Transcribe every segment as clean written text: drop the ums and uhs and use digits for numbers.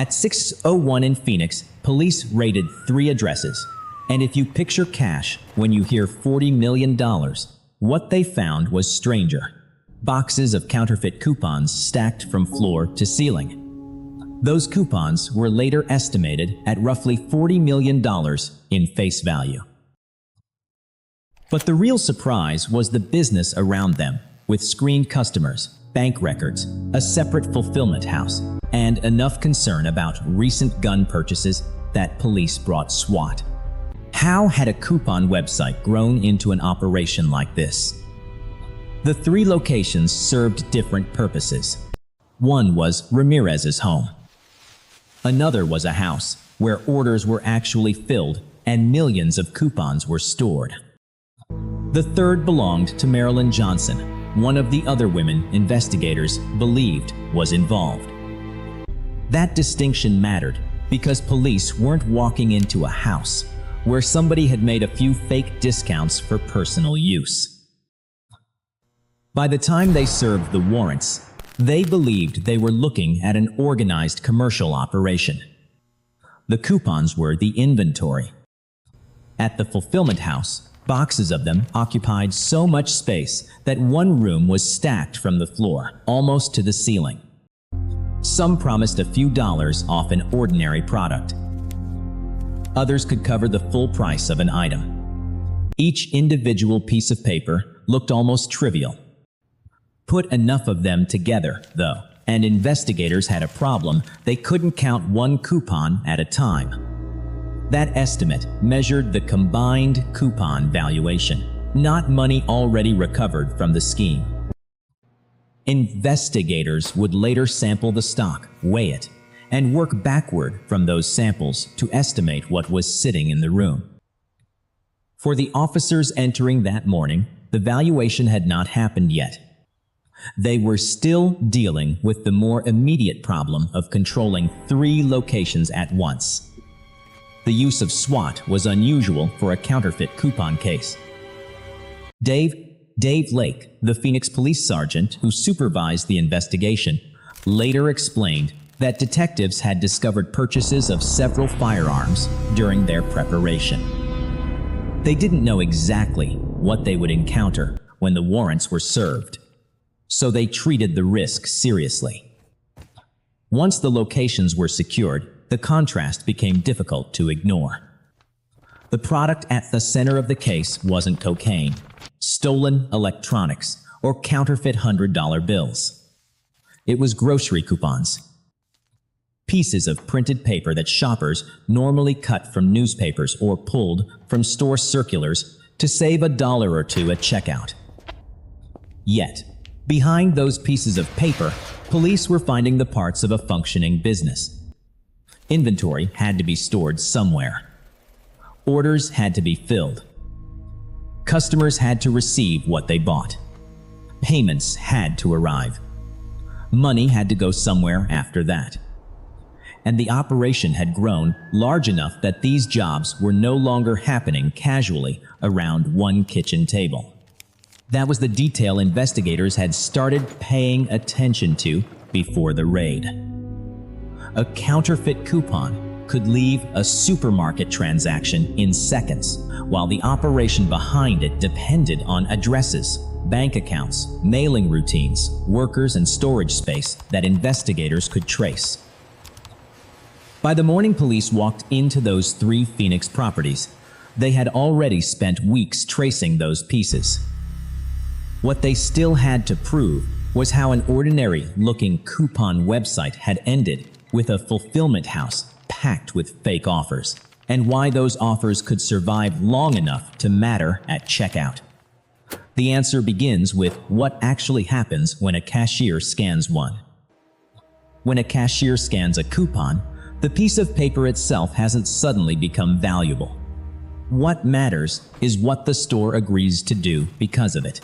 At 6:01 in Phoenix, police raided 3 addresses. And if you picture cash when you hear $40 million, what they found was stranger. Boxes of counterfeit coupons stacked from floor to ceiling. Those coupons were later estimated at roughly $40 million in face value. But the real surprise was the business around them, with screened customers, bank records, a separate fulfillment house, and enough concern about recent gun purchases that police brought SWAT. How had a coupon website grown into an operation like this? The 3 locations served different purposes. One was Ramirez's home. Another was a house where orders were actually filled and millions of coupons were stored. The third belonged to Marilyn Johnson, one of the other women investigators believed was involved. That distinction mattered because police weren't walking into a house where somebody had made a few fake discounts for personal use. By the time they served the warrants, they believed they were looking at an organized commercial operation. The coupons were the inventory. At the fulfillment house, boxes of them occupied so much space that one room was stacked from the floor, almost to the ceiling. Some promised a few dollars off an ordinary product. Others could cover the full price of an item. Each individual piece of paper looked almost trivial. Put enough of them together, though, and investigators had a problem. They couldn't count one coupon at a time. That estimate measured the combined coupon valuation, not money already recovered from the scheme. Investigators would later sample the stock, weigh it, and work backward from those samples to estimate what was sitting in the room. For the officers entering that morning, the valuation had not happened yet. They were still dealing with the more immediate problem of controlling 3 locations at once. The use of SWAT was unusual for a counterfeit coupon case. Dave Lake, the Phoenix police sergeant who supervised the investigation, later explained that detectives had discovered purchases of several firearms during their preparation. They didn't know exactly what they would encounter when the warrants were served, so they treated the risk seriously. Once the locations were secured, the contrast became difficult to ignore. The product at the center of the case wasn't cocaine, stolen electronics, or counterfeit $100 bills. It was grocery coupons. Pieces of printed paper that shoppers normally cut from newspapers or pulled from store circulars to save $1 or $2 at checkout. Yet, behind those pieces of paper, police were finding the parts of a functioning business. Inventory had to be stored somewhere. Orders had to be filled. Customers had to receive what they bought. Payments had to arrive. Money had to go somewhere after that. And the operation had grown large enough that these jobs were no longer happening casually around one kitchen table. That was the detail investigators had started paying attention to before the raid. A counterfeit coupon could leave a supermarket transaction in seconds, while the operation behind it depended on addresses, bank accounts, mailing routines, workers, and storage space that investigators could trace. By the morning police walked into those 3 Phoenix properties, they had already spent weeks tracing those pieces. What they still had to prove was how an ordinary-looking coupon website had ended with a fulfillment house packed with fake offers, and why those offers could survive long enough to matter at checkout. The answer begins with what actually happens when a cashier scans one. When a cashier scans a coupon, the piece of paper itself hasn't suddenly become valuable. What matters is what the store agrees to do because of it.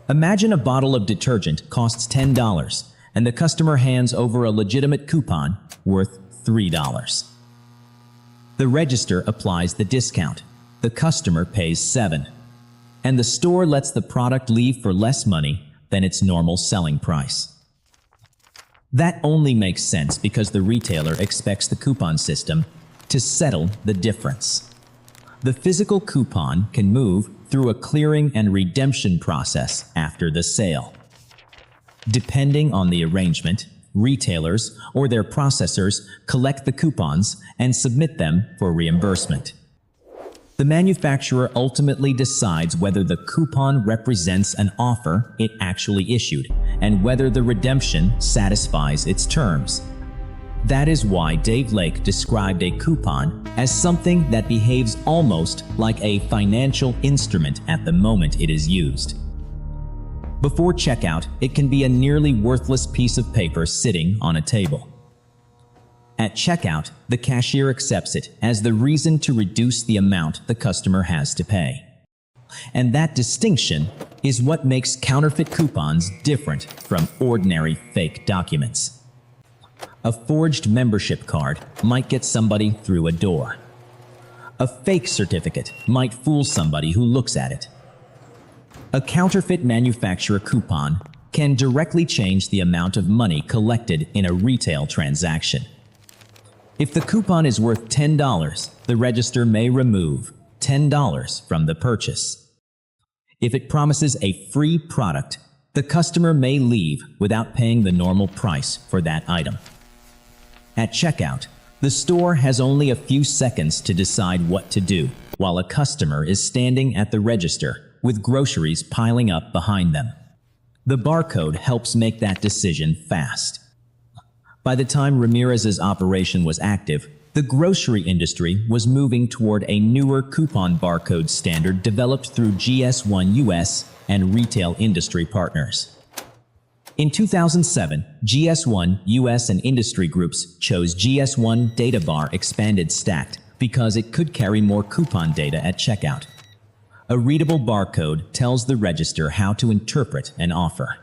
Imagine a bottle of detergent costs $10 and the customer hands over a legitimate coupon worth $3. The register applies the discount. The customer pays $7. And the store lets the product leave for less money than its normal selling price. That only makes sense because the retailer expects the coupon system to settle the difference. The physical coupon can move through a clearing and redemption process after the sale. Depending on the arrangement, retailers or their processors collect the coupons and submit them for reimbursement. The manufacturer ultimately decides whether the coupon represents an offer it actually issued and whether the redemption satisfies its terms. That is why Dave Lake described a coupon as something that behaves almost like a financial instrument at the moment it is used. Before checkout, it can be a nearly worthless piece of paper sitting on a table. At checkout, the cashier accepts it as the reason to reduce the amount the customer has to pay. And that distinction is what makes counterfeit coupons different from ordinary fake documents. A forged membership card might get somebody through a door. A fake certificate might fool somebody who looks at it. A counterfeit manufacturer coupon can directly change the amount of money collected in a retail transaction. If the coupon is worth $10, the register may remove $10 from the purchase. If it promises a free product, the customer may leave without paying the normal price for that item. At checkout, the store has only a few seconds to decide what to do, while a customer is standing at the register with groceries piling up behind them. The barcode helps make that decision fast. By the time Ramirez's operation was active, the grocery industry was moving toward a newer coupon barcode standard developed through GS1 US and retail industry partners. In 2007, GS1 US and industry groups chose GS1 DataBar Expanded Stacked because it could carry more coupon data at checkout. A readable barcode tells the register how to interpret an offer.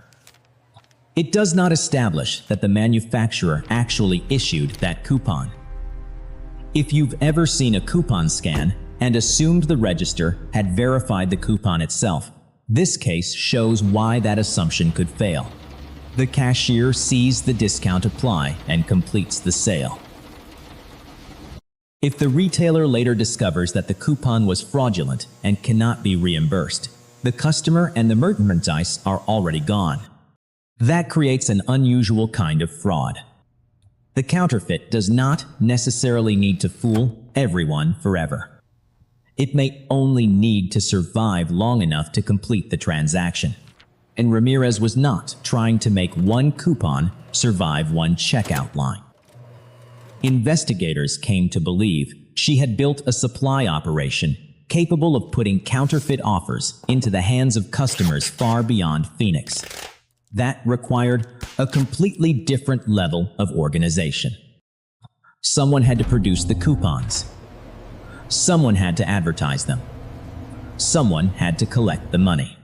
It does not establish that the manufacturer actually issued that coupon. If you've ever seen a coupon scan and assumed the register had verified the coupon itself, this case shows why that assumption could fail. The cashier sees the discount apply and completes the sale. If the retailer later discovers that the coupon was fraudulent and cannot be reimbursed, the customer and the merchandise are already gone. That creates an unusual kind of fraud. The counterfeit does not necessarily need to fool everyone forever. It may only need to survive long enough to complete the transaction. And Ramirez was not trying to make one coupon survive one checkout line. Investigators came to believe she had built a supply operation capable of putting counterfeit offers into the hands of customers far beyond Phoenix. That required a completely different level of organization. Someone had to produce the coupons. Someone had to advertise them. Someone had to collect the money.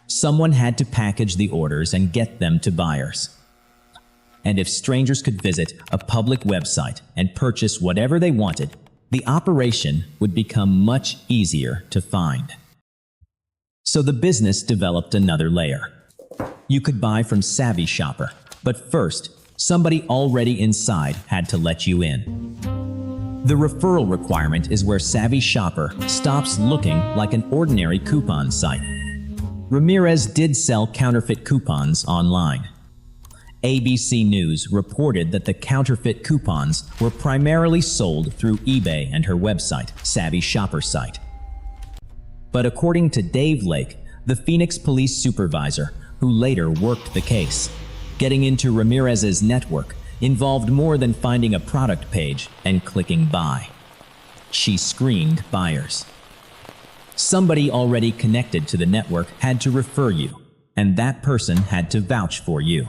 Someone had to package the orders and get them to buyers. And if strangers could visit a public website and purchase whatever they wanted, the operation would become much easier to find. So the business developed another layer. You could buy from Savvy Shopper, but first, somebody already inside had to let you in. The referral requirement is where Savvy Shopper stops looking like an ordinary coupon site. Ramirez did sell counterfeit coupons online. ABC News reported that the counterfeit coupons were primarily sold through eBay and her website, Savvy Shopper site. But according to Dave Lake, the Phoenix police supervisor, who later worked the case, getting into Ramirez's network involved more than finding a product page and clicking buy. She screened buyers. Somebody already connected to the network had to refer you, and that person had to vouch for you.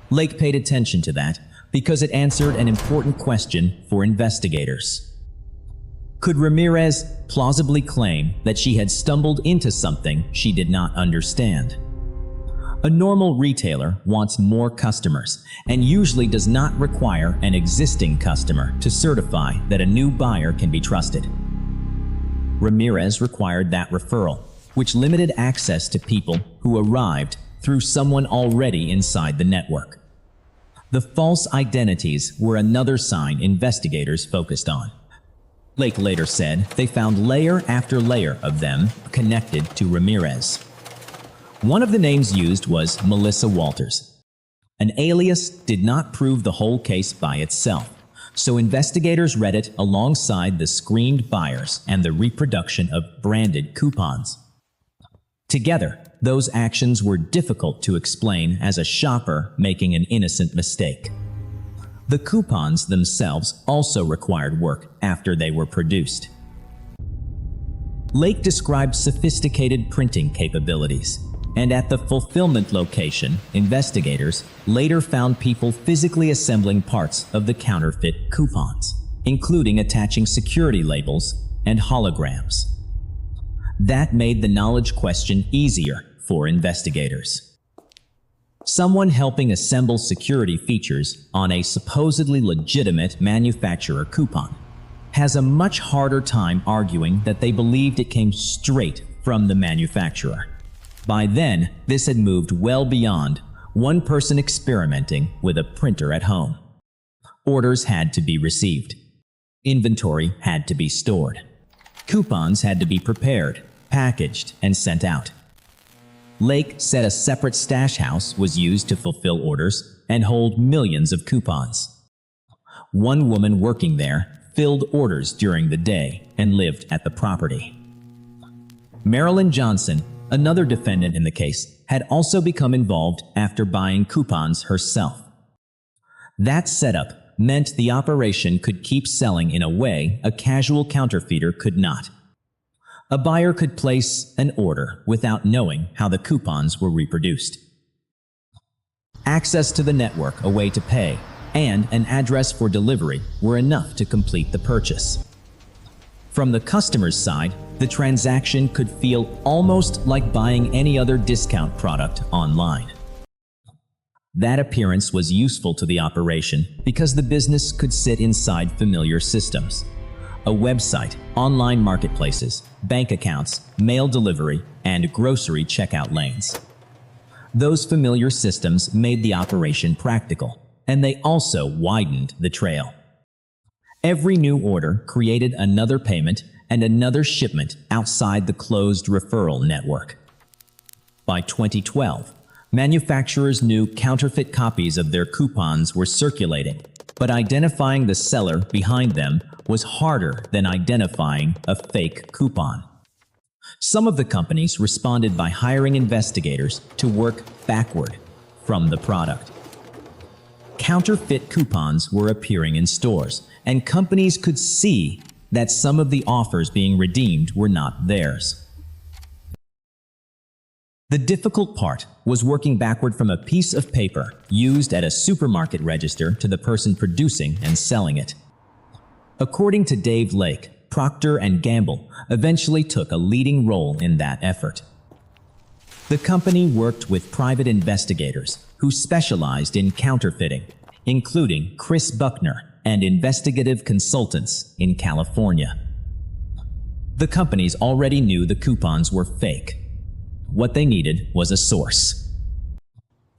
Lake paid attention to that because it answered an important question for investigators. Could Ramirez plausibly claim that she had stumbled into something she did not understand? A normal retailer wants more customers and usually does not require an existing customer to certify that a new buyer can be trusted. Ramirez required that referral, which limited access to people who arrived through someone already inside the network. The false identities were another sign investigators focused on. Lake later said they found layer after layer of them connected to Ramirez. One of the names used was Melissa Walters. An alias did not prove the whole case by itself, so investigators read it alongside the screened buyers and the reproduction of branded coupons. Together, those actions were difficult to explain as a shopper making an innocent mistake. The coupons themselves also required work after they were produced. Lake described sophisticated printing capabilities, and at the fulfillment location, investigators later found people physically assembling parts of the counterfeit coupons, including attaching security labels and holograms. That made the knowledge question easier for investigators. Someone helping assemble security features on a supposedly legitimate manufacturer coupon has a much harder time arguing that they believed it came straight from the manufacturer. By then, this had moved well beyond one person experimenting with a printer at home. Orders had to be received. Inventory had to be stored. Coupons had to be prepared, packaged, and sent out. Lake said a separate stash house was used to fulfill orders and hold millions of coupons. One woman working there filled orders during the day and lived at the property. Marilyn Johnson, another defendant in the case, had also become involved after buying coupons herself. That setup meant the operation could keep selling in a way a casual counterfeiter could not. A buyer could place an order without knowing how the coupons were reproduced. Access to the network, a way to pay, and an address for delivery were enough to complete the purchase. From the customer's side, the transaction could feel almost like buying any other discount product online. That appearance was useful to the operation because the business could sit inside familiar systems. A website, online marketplaces, bank accounts, mail delivery, and grocery checkout lanes. Those familiar systems made the operation practical, and they also widened the trail. Every new order created another payment and another shipment outside the closed referral network. By 2012, manufacturers knew counterfeit copies of their coupons were circulating, but identifying the seller behind them was harder than identifying a fake coupon. Some of the companies responded by hiring investigators to work backward from the product. Counterfeit coupons were appearing in stores, and companies could see that some of the offers being redeemed were not theirs. The difficult part was working backward from a piece of paper used at a supermarket register to the person producing and selling it. According to Dave Lake, Procter & Gamble eventually took a leading role in that effort. The company worked with private investigators who specialized in counterfeiting, including Chris Buckner and investigative consultants in California. The companies already knew the coupons were fake. What they needed was a source.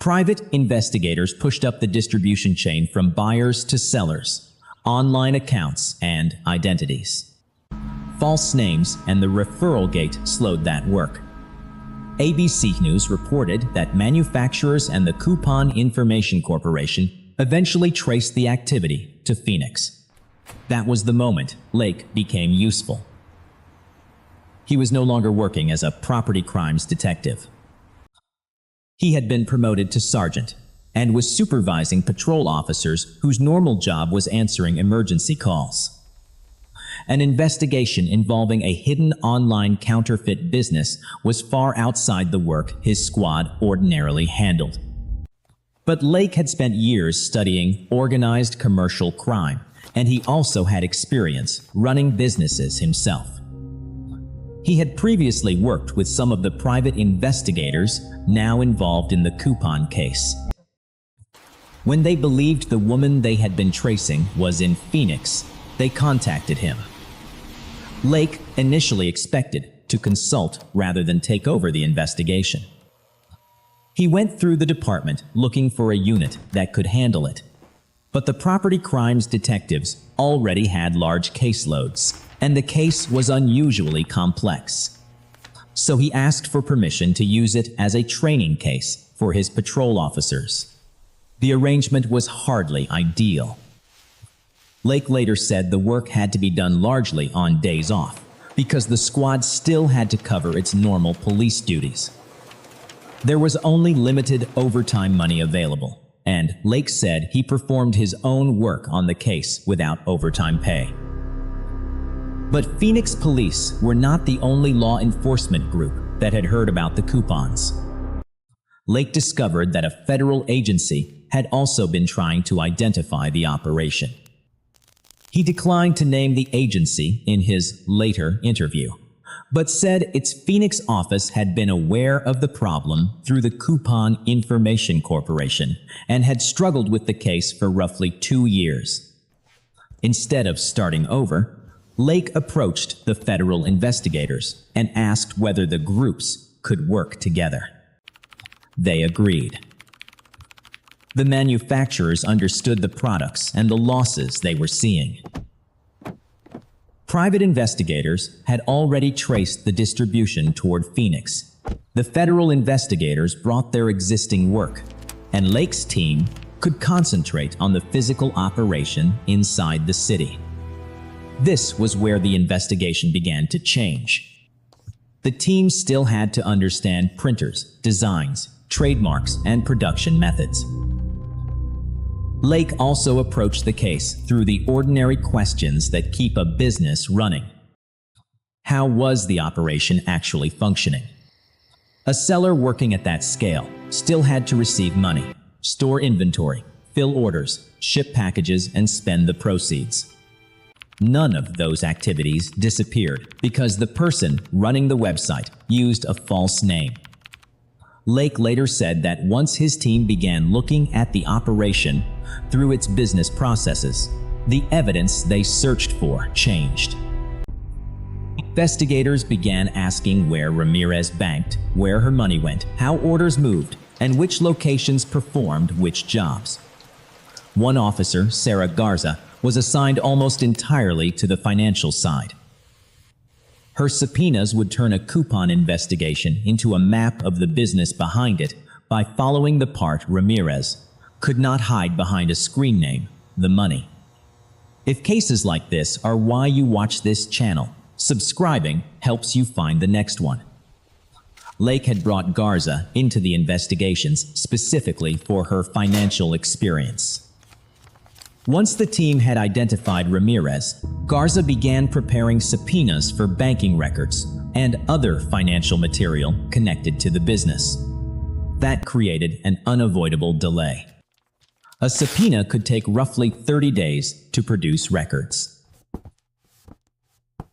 Private investigators pushed up the distribution chain from buyers to sellers, online accounts, and identities. False names and the referral gate slowed that work. ABC News reported that manufacturers and the Coupon Information Corporation eventually traced the activity to Phoenix. That was the moment Lake became useful. He was no longer working as a property crimes detective. He had been promoted to sergeant and was supervising patrol officers whose normal job was answering emergency calls. An investigation involving a hidden online counterfeit business was far outside the work his squad ordinarily handled. But Lake had spent years studying organized commercial crime, and he also had experience running businesses himself. He had previously worked with some of the private investigators now involved in the coupon case. When they believed the woman they had been tracing was in Phoenix, they contacted him. Lake initially expected to consult rather than take over the investigation. He went through the department looking for a unit that could handle it. But the property crimes detectives already had large caseloads, and the case was unusually complex. So he asked for permission to use it as a training case for his patrol officers. The arrangement was hardly ideal. Lake later said the work had to be done largely on days off, because the squad still had to cover its normal police duties. There was only limited overtime money available, and Lake said he performed his own work on the case without overtime pay. But Phoenix police were not the only law enforcement group that had heard about the coupons. Lake discovered that a federal agency had also been trying to identify the operation. He declined to name the agency in his later interview, but said its Phoenix office had been aware of the problem through the Coupon Information Corporation and had struggled with the case for roughly 2 years. Instead of starting over, Lake approached the federal investigators and asked whether the groups could work together. They agreed. The manufacturers understood the products and the losses they were seeing. Private investigators had already traced the distribution toward Phoenix. The federal investigators brought their existing work, and Lake's team could concentrate on the physical operation inside the city. This was where the investigation began to change. The team still had to understand printers, designs, trademarks, and production methods. Lake also approached the case through the ordinary questions that keep a business running. How was the operation actually functioning? A seller working at that scale still had to receive money, store inventory, fill orders, ship packages, and spend the proceeds. None of those activities disappeared because the person running the website used a false name. Lake later said that once his team began looking at the operation through its business processes, the evidence they searched for changed. Investigators began asking where Ramirez banked, where her money went, how orders moved, and which locations performed which jobs. One officer, Sarah Garza, was assigned almost entirely to the financial side. Her subpoenas would turn a coupon investigation into a map of the business behind it by following the part Ramirez could not hide behind a screen name, the money. If cases like this are why you watch this channel, subscribing helps you find the next one. Lake had brought Garza into the investigations specifically for her financial experience. Once the team had identified Ramirez, Garza began preparing subpoenas for banking records and other financial material connected to the business. That created an unavoidable delay. A subpoena could take roughly 30 days to produce records.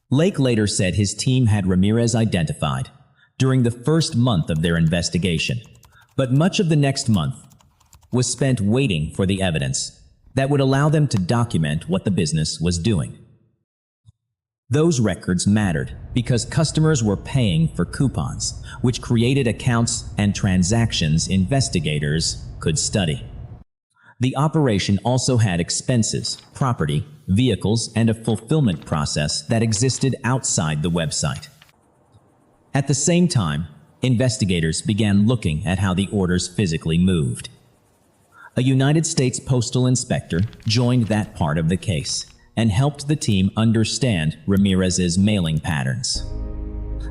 Lake later said his team had Ramirez identified during the first month of their investigation, but much of the next month was spent waiting for the evidence that would allow them to document what the business was doing. Those records mattered because customers were paying for coupons, which created accounts and transactions investigators could study. The operation also had expenses, property, vehicles, and a fulfillment process that existed outside the website. At the same time, investigators began looking at how the orders physically moved. A United States postal inspector joined that part of the case and helped the team understand Ramirez's mailing patterns.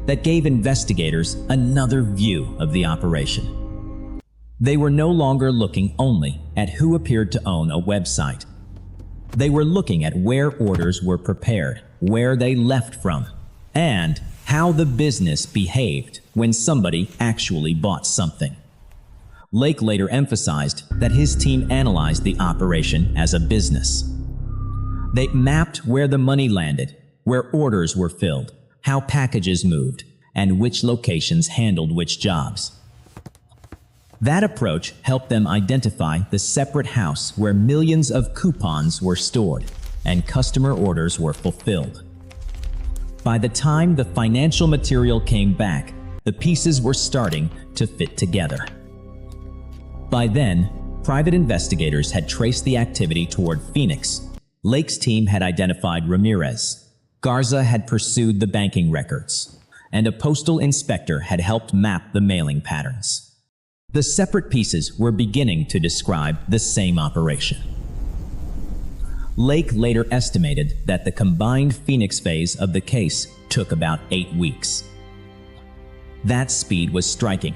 That gave investigators another view of the operation. They were no longer looking only at who appeared to own a website. They were looking at where orders were prepared, where they left from, and how the business behaved when somebody actually bought something. Lake later emphasized that his team analyzed the operation as a business. They mapped where the money landed, where orders were filled, how packages moved, and which locations handled which jobs. That approach helped them identify the separate house where millions of coupons were stored and customer orders were fulfilled. By the time the financial material came back, the pieces were starting to fit together. By then, private investigators had traced the activity toward Phoenix. Lake's team had identified Ramirez. Garza had pursued the banking records, and a postal inspector had helped map the mailing patterns. The separate pieces were beginning to describe the same operation. Lake later estimated that the combined Phoenix phase of the case took about 8 weeks. That speed was striking,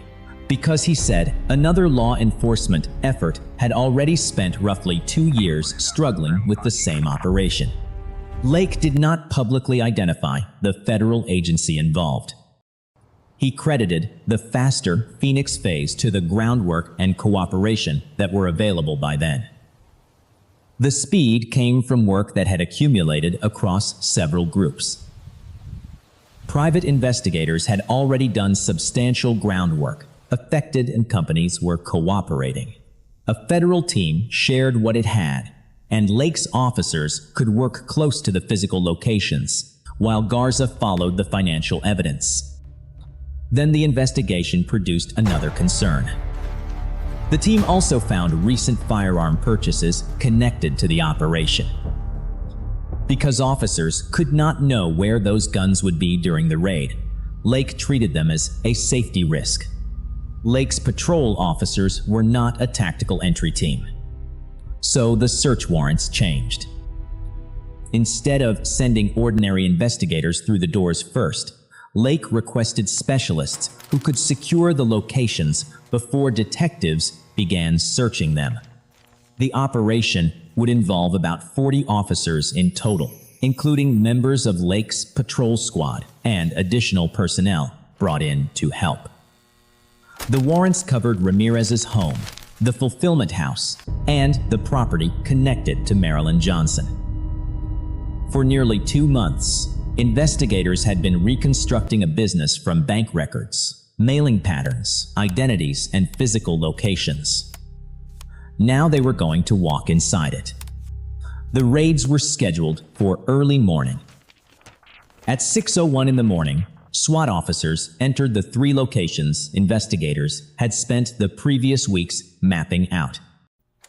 because he said another law enforcement effort had already spent roughly 2 years struggling with the same operation. Lake did not publicly identify the federal agency involved. He credited the faster Phoenix phase to the groundwork and cooperation that were available by then. The speed came from work that had accumulated across several groups. Private investigators had already done substantial groundwork. Affected and companies were cooperating. A federal team shared what it had, and Lake's officers could work close to the physical locations, while Garza followed the financial evidence. Then the investigation produced another concern. The team also found recent firearm purchases connected to the operation. Because officers could not know where those guns would be during the raid, Lake treated them as a safety risk. Lake's patrol officers were not a tactical entry team. So the search warrants changed. Instead of sending ordinary investigators through the doors first, Lake requested specialists who could secure the locations before detectives began searching them. The operation would involve about 40 officers in total, including members of Lake's patrol squad and additional personnel brought in to help. The warrants covered Ramirez's home, the fulfillment house, and the property connected to Marilyn Johnson. For nearly 2 months, investigators had been reconstructing a business from bank records, mailing patterns, identities, and physical locations. Now they were going to walk inside it. The raids were scheduled for early morning. At 6:01 in the morning, SWAT officers entered the 3 locations investigators had spent the previous weeks mapping out.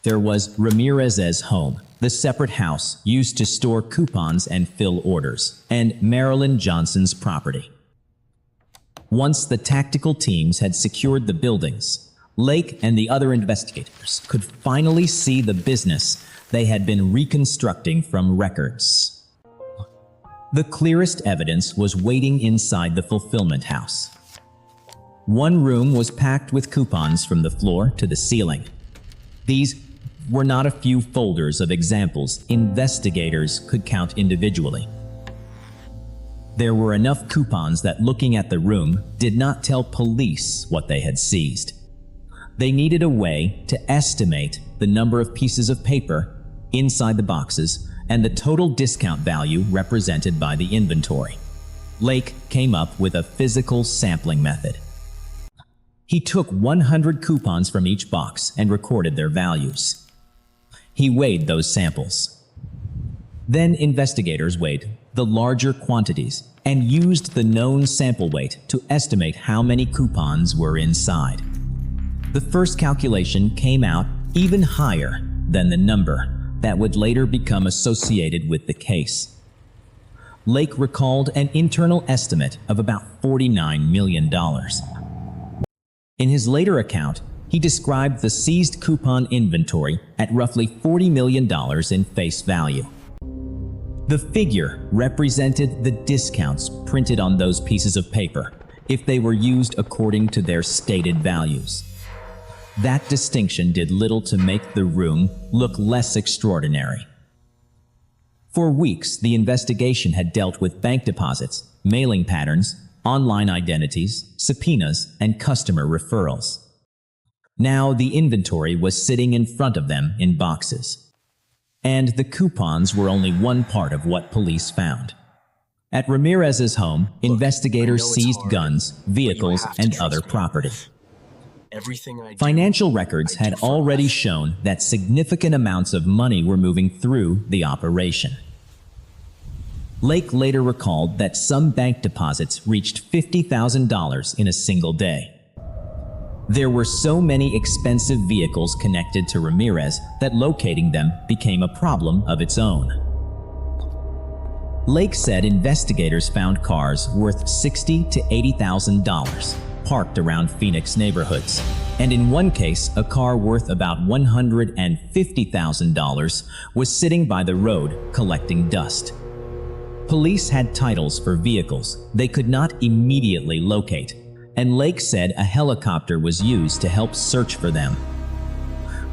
There was Ramirez's home, the separate house used to store coupons and fill orders, and Marilyn Johnson's property. Once the tactical teams had secured the buildings, Lake and the other investigators could finally see the business they had been reconstructing from records. The clearest evidence was waiting inside the fulfillment house. One room was packed with coupons from the floor to the ceiling. These were not a few folders of examples investigators could count individually. There were enough coupons that looking at the room did not tell police what they had seized. They needed a way to estimate the number of pieces of paper inside the boxes and the total discount value represented by the inventory. Lake came up with a physical sampling method. He took 100 coupons from each box and recorded their values. He weighed those samples. Then investigators weighed the larger quantities and used the known sample weight to estimate how many coupons were inside. The first calculation came out even higher than the number that would later become associated with the case. Lake recalled an internal estimate of about $49 million. In his later account, he described the seized coupon inventory at roughly $40 million in face value. The figure represented the discounts printed on those pieces of paper if they were used according to their stated values. That distinction did little to make the room look less extraordinary. For weeks, the investigation had dealt with bank deposits, mailing patterns, online identities, subpoenas, and customer referrals. Now the inventory was sitting in front of them in boxes. And the coupons were only one part of what police found. At Ramirez's home, investigators seized guns, vehicles, and other property. Financial records had already shown that significant amounts of money were moving through the operation. Lake later recalled that some bank deposits reached $50,000 in a single day. There were so many expensive vehicles connected to Ramirez that locating them became a problem of its own. Lake said investigators found cars worth $60,000 to $80,000 parked around Phoenix neighborhoods, and in one case, a car worth about $150,000 was sitting by the road collecting dust. Police had titles for vehicles they could not immediately locate, and Lake said a helicopter was used to help search for them.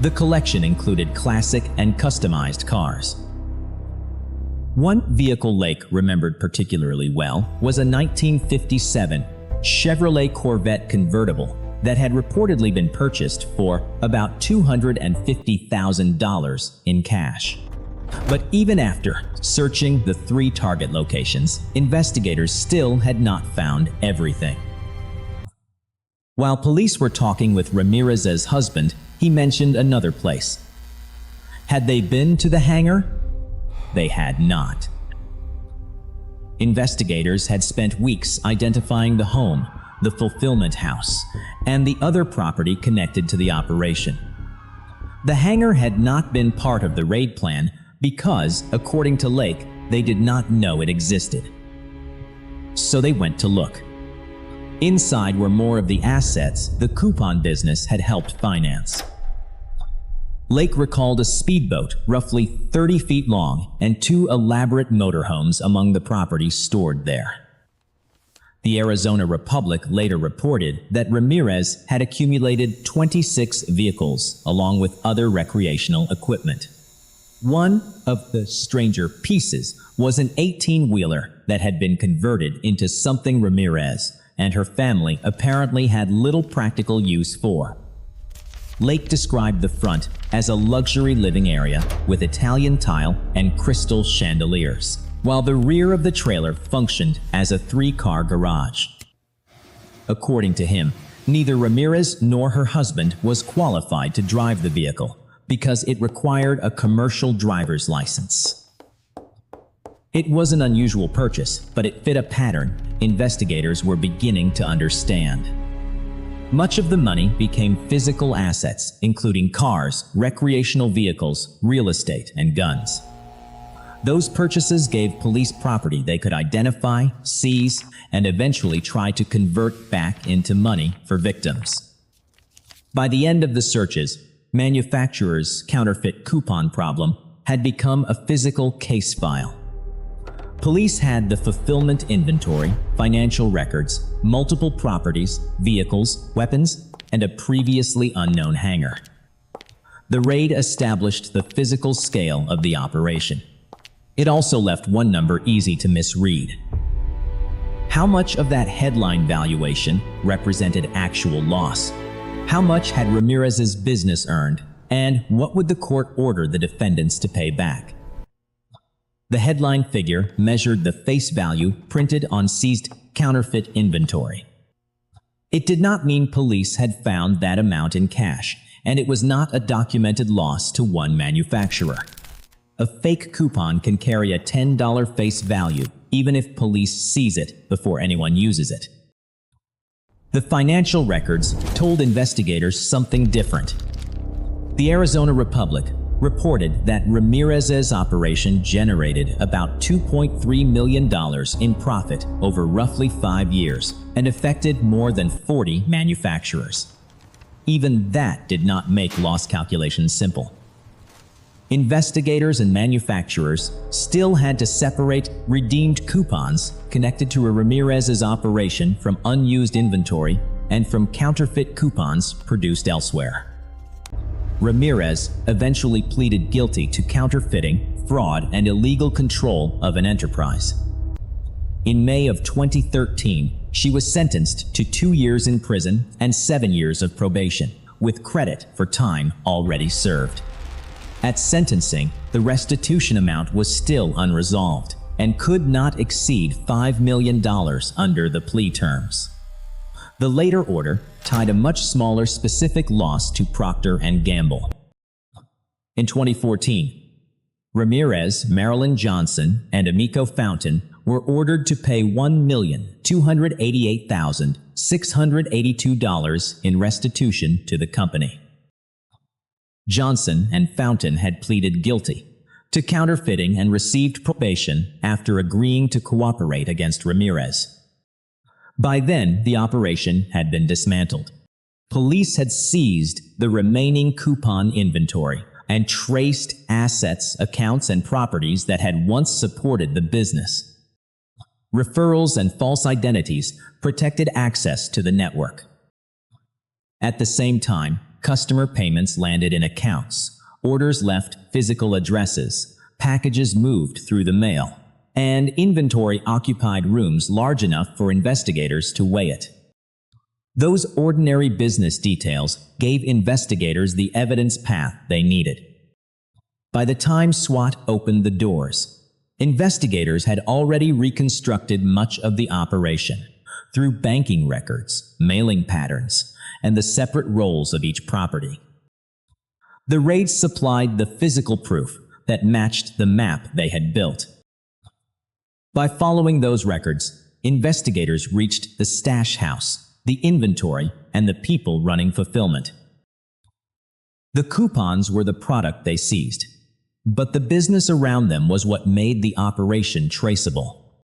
The collection included classic and customized cars. One vehicle Lake remembered particularly well was a 1957 Chevrolet Corvette convertible that had reportedly been purchased for about $250,000 in cash. But even after searching the 3 target locations, investigators still had not found everything. While police were talking with Ramirez's husband, he mentioned another place. Had they been to the hangar? They had not. Investigators had spent weeks identifying the home, the fulfillment house, and the other property connected to the operation. The hangar had not been part of the raid plan because, according to Lake, they did not know it existed. So they went to look. Inside were more of the assets the coupon business had helped finance. Lake recalled a speedboat roughly 30 feet long and 2 elaborate motorhomes among the property stored there. The Arizona Republic later reported that Ramirez had accumulated 26 vehicles along with other recreational equipment. One of the stranger pieces was an 18-wheeler that had been converted into something Ramirez and her family apparently had little practical use for. Lake described the front as a luxury living area with Italian tile and crystal chandeliers, while the rear of the trailer functioned as a 3-car garage. According to him, neither Ramirez nor her husband was qualified to drive the vehicle because it required a commercial driver's license. It was an unusual purchase, but it fit a pattern investigators were beginning to understand. Much of the money became physical assets, including cars, recreational vehicles, real estate, and guns. Those purchases gave police property they could identify, seize, and eventually try to convert back into money for victims. By the end of the searches, manufacturers' counterfeit coupon problem had become a physical case file. Police had the fulfillment inventory, financial records, multiple properties, vehicles, weapons, and a previously unknown hangar. The raid established the physical scale of the operation. It also left one number easy to misread. How much of that headline valuation represented actual loss? How much had Ramirez's business earned? And what would the court order the defendants to pay back? The headline figure measured the face value printed on seized counterfeit inventory. It did not mean police had found that amount in cash, and it was not a documented loss to one manufacturer. A fake coupon can carry a $10 face value, even if police seize it before anyone uses it. The financial records told investigators something different. The Arizona Republic reported that Ramirez's operation generated about $2.3 million in profit over roughly 5 years and affected more than 40 manufacturers. Even that did not make loss calculations simple. Investigators and manufacturers still had to separate redeemed coupons connected to Ramirez's operation from unused inventory and from counterfeit coupons produced elsewhere. Ramirez eventually pleaded guilty to counterfeiting, fraud, and illegal control of an enterprise. In May of 2013, she was sentenced to 2 years in prison and 7 years of probation, with credit for time already served. At sentencing, the restitution amount was still unresolved and could not exceed $5 million under the plea terms. The later order tied a much smaller specific loss to Procter & Gamble. In 2014, Ramirez, Marilyn Johnson, and Amico Fountain were ordered to pay $1,288,682 in restitution to the company. Johnson and Fountain had pleaded guilty to counterfeiting and received probation after agreeing to cooperate against Ramirez. By then, the operation had been dismantled. Police had seized the remaining coupon inventory and traced assets, accounts, and properties that had once supported the business. Referrals and false identities protected access to the network. At the same time, customer payments landed in accounts, orders left physical addresses, packages moved through the mail, and inventory occupied rooms large enough for investigators to weigh it. Those ordinary business details gave investigators the evidence path they needed. By the time SWAT opened the doors, investigators had already reconstructed much of the operation through banking records, mailing patterns, and the separate roles of each property. The raids supplied the physical proof that matched the map they had built. By following those records, investigators reached the stash house, the inventory, and the people running fulfillment. The coupons were the product they seized, but the business around them was what made the operation traceable.